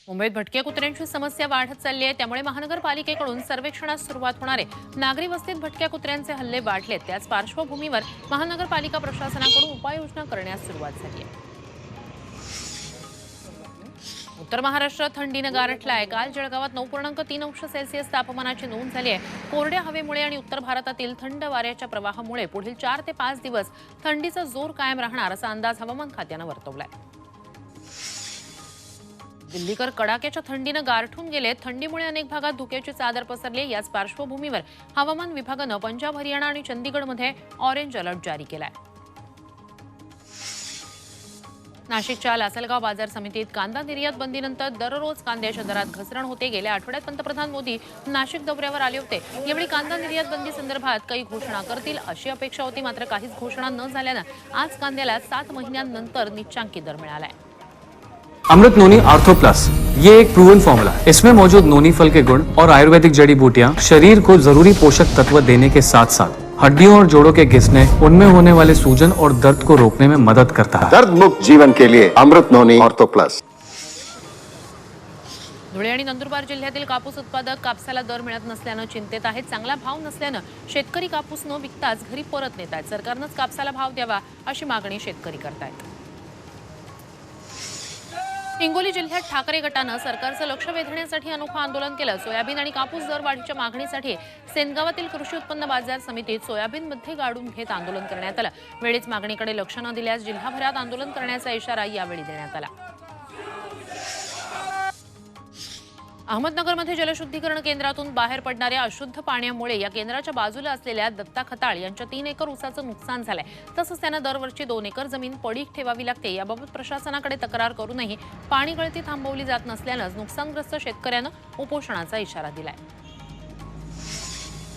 मुंबईत भटक्या कुत्र्यांची समस्या वाढत चालली आहे। त्यामुळे महानगरपालिकेकडून सर्वेक्षणास सुरुवात होणार आहे। नागरी वस्तीत भटक्या कुत्र्यांचे हल्ले वाढलेत। त्याच पार्श्वभूमीवर महानगरपालिका प्रशासनाकडून उपाययोजना करण्यास सुरुवात झाली आहे। उत्तर महाराष्ट्रात थंडीनं गारठलाय। काल जळगावात 9.3 अंश सेल्सिअस तापमानाची नोंद झाली आहे। कोरड्या हवेमुळे आणि उत्तर भारतातील थंड वाऱ्याच्या प्रवाहामुळे पुढील 4 ते 5 दिवस थंडीचा जोर कायम राहणार असा अंदाज हवामान खात्यानं वर्तवलाय। दिल्लीकर कडाक्याच्या थंडीनं गारठून गेले। थंडीमुळे अनेक भागात धुक्याची चादर पसरली। याच पार्श्वभूमीवर हवामान विभागानं पंजाब, हरियाणा आणि चंदीगडमध्ये ऑरेंज अलर्ट जारी केलाय। नाशिकच्या लासलगाव बाजार समितीत कांदा निर्यात बंदीनंतर दररोज कांद्याच्या दरात घसरण होते। गेल्या आठवड्यात पंतप्रधान मोदी नाशिक दौऱ्यावर आले होते। यावेळी कांदा निर्यात बंदी संदर्भात काही घोषणा करतील अशी अपेक्षा होती, मात्र काहीच घोषणा न झाल्यानं आज कांद्याला 7 महिन्यांनंतर निच्चांकी दर मिळालाय। अमृत नोनी आर्थो प्लस, ये एक प्रूवन फॉर्मूला है। इसमें मौजूद नोनी फल के गुण और आयुर्वेदिक जड़ी बूटियां शरीर को जरूरी पोषक तत्व देने के साथ साथ हड्डियों और जोड़ों के घिसने, उनमें होने वाले सूजन और दर्द को रोकने में मदद करता है। दर्द मुक्त जीवन के लिए अमृत नोनी आर्थो प्लस। धुळे आणि नंदुरबार जिल्ह्यातील कापूस उत्पादक कापसाला दर मिळत नसल्यानं चिंतेत आहेत। चांगला भाव नसल्यानं शेतकरी कापूस न विकताच घरी परत नेत आहेत। सरकारनंच कापसाला भाव द्यावा अशी मागणी शेतकरी करतायत। हिंगोली जिल्ह्यात ठाकरे गटानं सरकारचं लक्ष वेधण्यासाठी अनोखं आंदोलन केलं। सोयाबीन आणि कापूस दरवाढीच्या मागणीसाठी सेनगावातील कृषी उत्पन्न बाजार समितीत सोयाबीनमध्ये गाडून घेत आंदोलन करण्यात आलं। वेळीच मागणीकडे लक्ष न दिल्यास जिल्हाभरात आंदोलन करण्याचा इशारा यावेळी देण्यात आला। अहमदनगरमध्ये जलशुद्धीकरण केंद्रातून बाहेर पडणाऱ्या अशुद्ध पाण्यामुळे या केंद्राच्या बाजूला असलेल्या दत्ता खताळ यांच्या 3 एकर ऊसाचं नुकसान झालंय। तसंच त्यांना दरवर्षी 2 एकर जमीन पडीक ठेवावी लागते। याबाबत प्रशासनाकडे तक्रार करूनही पाणी गळती थांबवली जात नसल्यानं नुकसानग्रस्त शेतकऱ्यानं उपोषणाचा इशारा दिलाय।